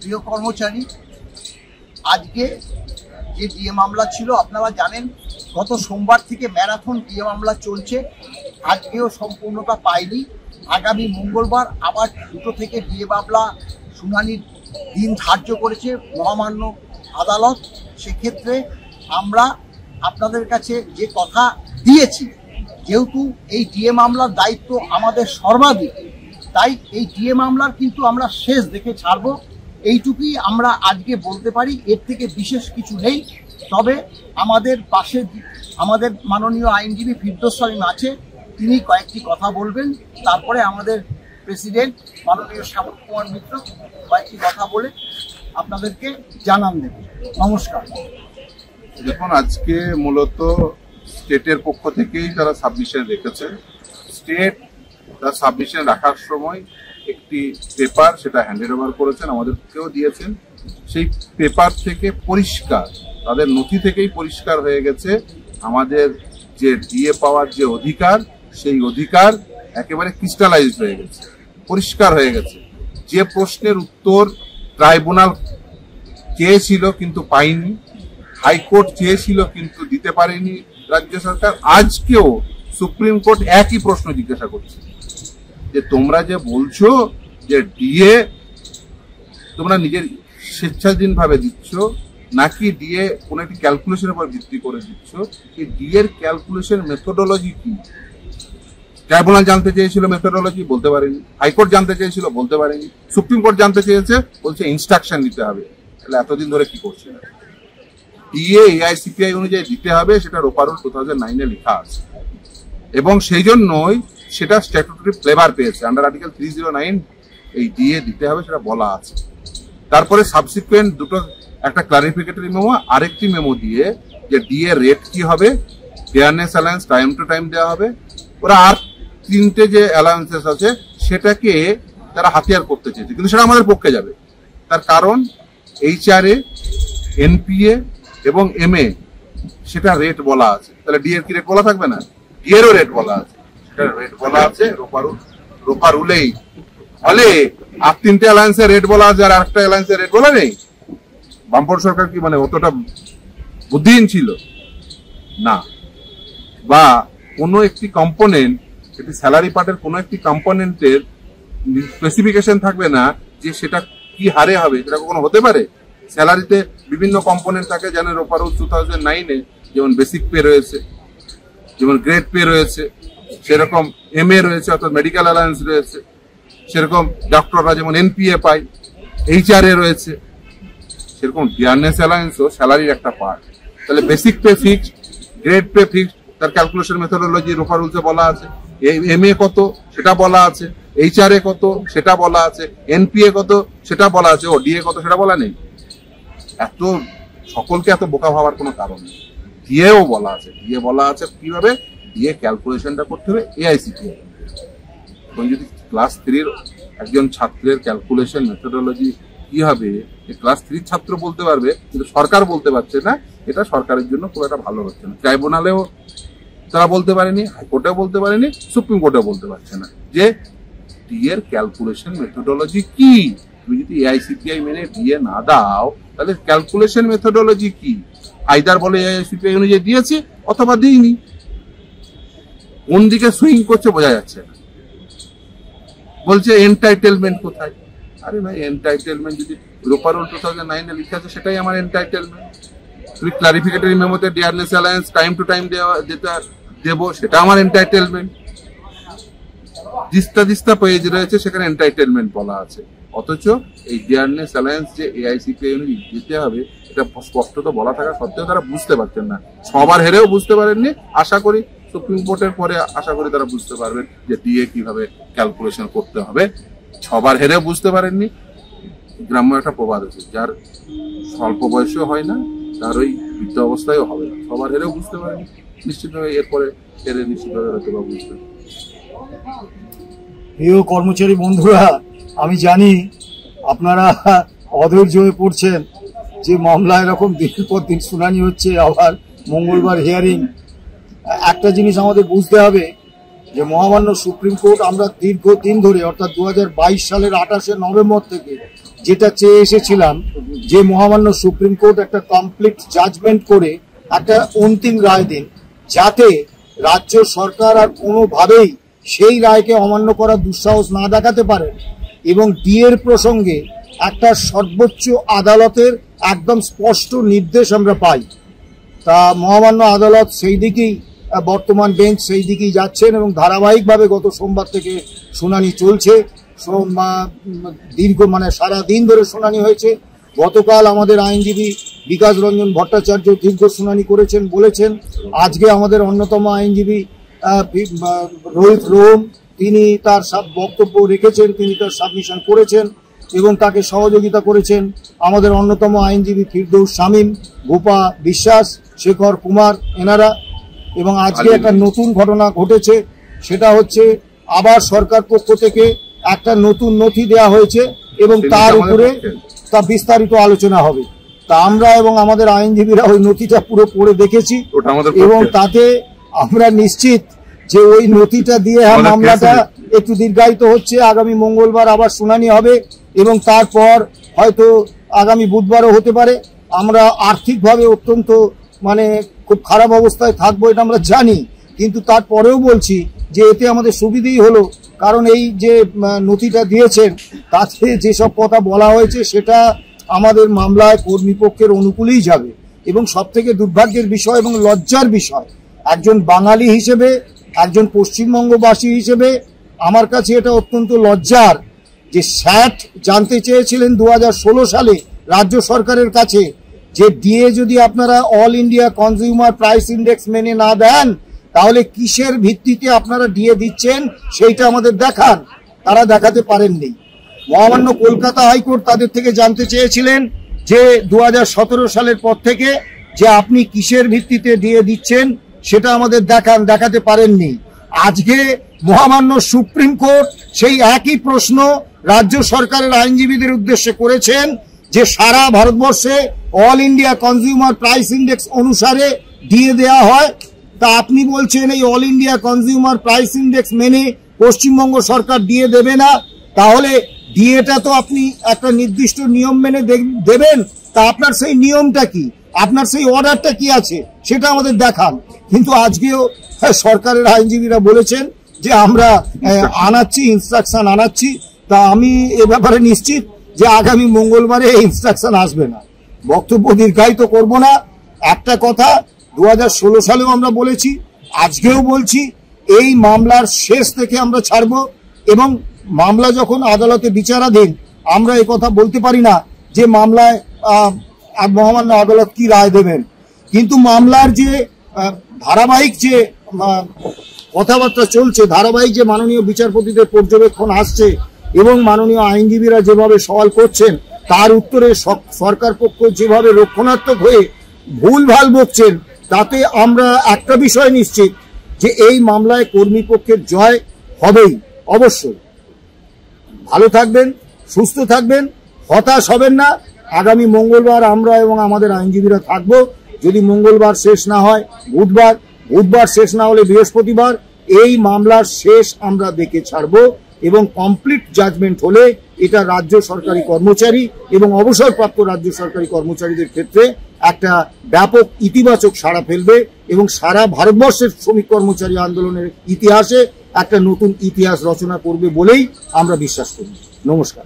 প্রিয় কর্মচারী, আজকে যে ডিএ মামলা ছিল আপনারা জানেন গত সোমবার থেকে ম্যারাথন ডিএ মামলা চলছে। আজকেও সম্পূর্ণতা পায়নি। আগামী মঙ্গলবার আবার 2টো থেকে ডিএ মামলা শুনানির দিন ধার্য করেছে মহামান্য আদালত। সেক্ষেত্রে আমরা আপনাদের কাছে যে কথা দিয়েছি, যেহেতু এই ডিএ মামলার দায়িত্ব আমাদের সর্বাধিক, তাই এই ডিএ মামলার কিন্তু আমরা শেষ দেখে ছাড়ব, এইটুকুই আমরা আজকে বলতে পারি। এর থেকে বিশেষ কিছু নেই। তবে আমাদের পাশে আমাদের মাননীয় আইনজীবী ফিরদৌস সালিম আছে, তিনি কয়েকটি কথা বলবেন। তারপরে আমাদের প্রেসিডেন্ট মাননীয় শ্যামল কুমার মিত্র কয়েকটি কথা বলে আপনাদেরকে জানান দেবেন। নমস্কার। দেখুন, আজকে মূলত স্টেটের পক্ষ থেকেই তারা সাবমিশন রেখেছে। স্টেট তার সাবমিশন রাখার সময় একটি পেপার সেটা হ্যান্ডেড ওভার করেছেন, আমাদেরকেও দিয়েছেন। সেই পেপার থেকে পরিষ্কার, তাদের নথি থেকেই পরিষ্কার হয়ে গেছে আমাদের যে ডিএ পাওয়ার যে অধিকার, সেই অধিকার একেবারে ক্রিস্টালাইজড হয়ে গেছে, পরিষ্কার হয়ে গেছে। যে প্রশ্নের উত্তর ট্রাইব্যুনাল চেয়েছিল কিন্তু পায়নি, হাইকোর্ট চেয়েছিল কিন্তু দিতে পারেনি রাজ্য সরকার, আজকেও সুপ্রিম কোর্ট একই প্রশ্ন জিজ্ঞাসা করছে যে তোমরা যে বলছো যে ডিএ তোমরা নিজের স্বেচ্ছাধীনভাবে দিচ্ছ নাকি ডিএ কোন একটি ক্যালকুলেশনের উপর ভিত্তি করে দিচ্ছ, এই ডিএ এর ক্যালকুলেশন মেথোডোলজি কি? ট্রাইব্যুনাল জানতে চেয়েছিল, মেথোডোলজি বলতে পারেনি। হাইকোর্ট জানতে চেয়েছিল, বলতে পারেনি। সুপ্রিম কোর্ট জানতে চেয়েছে, বলছে ইনস্ট্রাকশন নিতে হবে। তাহলে এতদিন ধরে কি করছে? ডিএ এআইসিপিআই অনুযায়ী দিতে হবে, সেটা রোপা রুল 2009-এ লেখা আছে এবং সেই জন্যই সেটা স্ট্যাটুটরি ফ্লেভার পেয়েছে। আন্ডার আর্টিকেল 309 এই ডিএ দিতে হবে সেটা বলা আছে। তারপরে সাবসিকুয়েন্ট দুটো, একটা ক্লারিফিকেটরি মেমো, আরেকটি মেমো দিয়ে যে ডিএ রেট কি হবে, fairness alliance time to time দেওয়া হবে। ওরা আর 3টে যে অ্যালায়েন্সেস আছে সেটাকে তারা হাতিয়ার করতে চেয়েছে, কিন্তু সেটা আমাদের পক্ষে যাবে। তার কারণ এইচআরএ, এনপিএ এবং এমএ সেটা রেট বলা আছে। তাহলে ডিএ এর কি রেট বলা থাকবে না? ডিএ এরও রেট বলা আছে, সেটা রেট বলা আছে রোপা রুলেই। ফলে আর 3টে অ্যালায়েন্সের রেট বলা আছে আর একটা অ্যালায়েন্সের রেট বলা নেই। বামপন্থ সরকার কি মানে অতটা বুদ্ধিহীন ছিল না? বা কোনো একটি কম্পোনেন্ট, একটি স্যালারি পার্টের কোনো একটি কম্পোনেন্টের স্পেসিফিকেশন থাকবে না যে সেটা কি হারে হবে? সেটা কখনো হতে পারে? স্যালারিতে বিভিন্ন কম্পোনেন্ট থাকে, যেন রোপা রুল 2009-এ যেমন বেসিক পে রয়েছে, যেমন গ্রেড পে রয়েছে, সেরকম এমএ রয়েছে অর্থাৎ মেডিকেল অ্যালায়েন্স রয়েছে, সেরকম ডক্টররা যেমন এনপিএ পায়, এইচআরএ রয়েছে, সেরকম ফেয়ারনেস অ্যালায়েন্সও স্যালারির একটা পার্ট। তাহলে basic pay fixed, grade pay fixed, তার ক্যালকুলেশন মেথোডোলজি রোপা রুলসে বলা আছে। এমএ কত সেটা বলা আছে, এইচআরএ কত সেটা বলা আছে, এনপিএ কত সেটা বলা আছে, ও ডিএ কত সেটা বলা নেই। এত সকলকে এত বোকা ভাবার কোনো কারণ নেই। ডিএও বলা আছে, ডিএ বলা আছে কিভাবে ডিএ ক্যালকুলেশনটা করতে হবে এআইসিপিআই। এবং যদি ক্লাস 3-র একজন ছাত্রের ক্যালকুলেশন মেথোডোলজি কি হবে ক্লাস 3 ছাত্র বলতে পারবে, কিন্তু সরকার বলতে পারছে না, এটা সরকারের জন্য খুব একটা ভালো হচ্ছে না। ট্রাইব্যুনালেও তারা বলতে পারেনি, হাইকোর্টেও বলতে পারেনি, সুপ্রিম কোর্টেও বলতে পারছে না যে ডিএ এর ক্যালকুলেশন মেথোডোলজি কি। তুমি যদি এআইসিপিআই মেনে ডিএ না দাও তাহলে ক্যালকুলেশন মেথোডোলজি কি? আইদার বলে এআইসিপিআই অনুযায়ী দিয়েছি অথবা দিইনি। কোন দিকে সুইং করছে বোঝা যাচ্ছে না। বলছে এন্টাইটেলমেন্ট কোথায়? আরে ভাই, এন্টাইটেলমেন্ট যদি রোপা রুল 2009-এ লিখে আছে সেটাই আমার এন্টাইটেলমেন্ট। তুমি ক্লারিফিকেটরি মেমোতে fairness alliance time to time দেবো, সেটা আমার এন্টাইটেলমেন্ট। দিস্তা পেজ রয়েছে সেখানে এন্টাইটেলমেন্ট বলা আছে, অথচ এই ফেয়ারনেস অ্যালায়েন্স যে এআইসিপিআই অনুযায়ী দিতে হবে এটা স্পষ্টত বলা থাকা সত্ত্বেও তারা বুঝতে পারছেন না। সবার হেরেও বুঝতে পারেননি। আশা করি সুপ্রিম কোর্টের পরে আশা করি তারা বুঝতে পারবেন যে ডিএ কিভাবে ক্যালকুলেশন করতে হবে। সবার হেরেও বুঝতে পারেননি। গ্রাম্য একটা প্রবাদ আছে, যার স্বল্প বয়সেও হয় না তার ওই বৃদ্ধ অবস্থায়ও হবে না। সবার হেরেও বুঝতে পারেনি, নিশ্চিতভাবে এরপরে হেরে নিশ্চিতভাবে হয়তো বা বুঝতে। প্রিয় কর্মচারী বন্ধুরা, আমি জানি আপনারা অধৈর্য হয়ে পড়ছেন যে মামলা এরকম দিনের পর দিন শুনানি হচ্ছে, আবার মঙ্গলবার হিয়ারিং। একটা জিনিস আমাদের বুঝতে হবে যে মহামান্য সুপ্রিম কোর্ট আমরা দীর্ঘদিন ধরে অর্থাৎ 2022 সালের 28শে নভেম্বর থেকে যেটা চেয়ে এসেছিলাম যে মহামান্য সুপ্রিম কোর্ট একটা কমপ্লিট জাজমেন্ট করে একটা অন্তিম রায় দিন, যাতে রাজ্য সরকার আর কোনোভাবেই সেই রায়কে অমান্য করার দুঃসাহস না দেখাতে পারে এবং ডিএর প্রসঙ্গে একটা সর্বোচ্চ আদালতের একদম স্পষ্ট নির্দেশ আমরা পাই। তা মহামান্য আদালত সেই দিকেই বর্তমান বেঞ্চ সেই দিকেই যাচ্ছেন এবং ধারাবাহিকভাবে গত সোমবার থেকে শুনানি চলছে। দীর্ঘ সারা দিন ধরে শুনানি হয়েছে। গতকাল আমাদের আইনজীবী বিকাশ রঞ্জন ভট্টাচার্য দীর্ঘ শুনানি করেছেন, বলেছেন। আজকে আমাদের অন্যতম আইনজীবী রোহিত রোম তিনি তার বক্তব্য রেখেছেন, তিনি তার সাবমিশন করেছেন এবং তাকে সহযোগিতা করেছেন আমাদের অন্যতম আইনজীবী ফিরদৌস শামীম, গোপা বিশ্বাস, শেখর কুমার এনারা। এবং আজকে একটা নতুন ঘটনা ঘটেছে, সেটা হচ্ছে আবার সরকার পক্ষ থেকে একটা নতুন নথি দেয়া হয়েছে এবং তার উপরে তা বিস্তারিত আলোচনা হবে। তা আমরা এবং আমাদের আইনজীবীরা ওই নথিটা পুরো পড়ে দেখেছি এবং তাতে আমরা নিশ্চিত যে ওই নথিটা দিয়ে মামলাটা একটু দীর্ঘায়িত হচ্ছে। আগামী মঙ্গলবার আবার শুনানি হবে এবং তারপর হয়তো আগামী বুধবারও হতে পারে। আমরা আর্থিকভাবে অত্যন্ত খুব খারাপ অবস্থায় থাকবো, এটা আমরা জানি, কিন্তু তারপরেও বলছি যে এতে আমাদের সুবিধেই হলো, কারণ এই যে নথিটা দিয়েছেন তাতে যেসব কথা বলা হয়েছে সেটা আমাদের মামলায় কর্মীপক্ষের অনুকূলেই যাবে। এবং সবথেকে দুর্ভাগ্যের বিষয় এবং লজ্জার বিষয়, একজন বাঙালি হিসেবে, একজন পশ্চিমবঙ্গবাসী হিসেবে আমার কাছে এটা অত্যন্ত লজ্জার যে স্যাট জানতে চেয়েছিলেন 2016 সালে রাজ্য সরকারের কাছে যে ডিএ যদি আপনারা all India consumer price index মেনে না দেন তাহলে কিসের ভিত্তিতে আপনারা ডিএ দিচ্ছেন সেইটা আমাদের দেখান। তারা দেখাতে পারেননি। মহামান্য কলকাতা হাইকোর্ট তাদের থেকে জানতে চেয়েছিলেন যে 2017 সালের পর থেকে যে আপনি কিসের ভিত্তিতে ডিএ দিচ্ছেন সেটা আমাদের দেখান, দেখাতে পারেননি। আজকে মহামান্য সুপ্রিম কোর্ট সেই একই প্রশ্ন রাজ্য সরকারের আইনজীবীদের উদ্দেশ্যে করেছেন যে সারা ভারতবর্ষে all India consumer price index অনুসারে ডিএ দেওয়া হয়। তা আপনি বলছেন এই all India consumer price index মেনে পশ্চিমবঙ্গ সরকার ডিএ দেবে না, তাহলে ডিএটা তো আপনি একটা নির্দিষ্ট নিয়ম মেনে দেবেন। তা আপনার সেই নিয়মটা কি, আপনার সেই অর্ডারটা কি আছে সেটা আমাদের দেখান। কিন্তু আজকেও সরকারের আইনজীবীরা বলেছেন যে আমরা আনাচ্ছি, ইনস্ট্রাকশন আনাচ্ছি। তা আমি এ ব্যাপারে নিশ্চিত যে আগামী মঙ্গলবারে এই ইনস্ট্রাকশন আসবে না। বক্তব্য দীর্ঘায়িত করব না। একটা কথা 2016 সালেও আমরা বলেছি, আজকেও বলছি, এই মামলার শেষ থেকে আমরা ছাড়বো এবং মামলা যখন আদালতে বিচারাধীন আমরা এই কথা বলতে পারি না যে মামলায় মহামান্য আদালত কি রায় দেবেন। কিন্তু মামলার যে ধারাবাহিক যে কথাবার্তা চলছে, ধারাবাহিক যে মাননীয় বিচারপতিদের পর্যবেক্ষণ আসছে এবং মাননীয় আইনজীবীরা যেভাবে সওয়াল করছেন তার উত্তরে সরকার পক্ষ যেভাবে রক্ষণাত্মক হয়ে ভুলভাল বকছেন, তাতে আমরা একটা বিষয় নিশ্চিত যে এই মামলায় কর্মীপক্ষের জয় হবেই। অবশ্যই ভালো থাকবেন, সুস্থ থাকবেন, হতাশ হবেন না। আগামী মঙ্গলবার আমরা এবং আমাদের আইনজীবীরা থাকবো। যদি মঙ্গলবার শেষ না হয় বুধবার, বুধবার শেষ না হলে বৃহস্পতিবার এই মামলার শেষ আমরা দেখে ছাড়বো এবং কমপ্লিট জাজমেন্ট হলে এটা রাজ্য সরকারি কর্মচারী এবং অবসরপ্রাপ্ত রাজ্য সরকারি কর্মচারীদের ক্ষেত্রে একটা ব্যাপক ইতিবাচক সাড়া ফেলবে এবং সারা ভারতবর্ষের শ্রমিক কর্মচারী আন্দোলনের ইতিহাসে একটা নতুন ইতিহাস রচনা করবে বলেই আমরা বিশ্বাস করি। নমস্কার।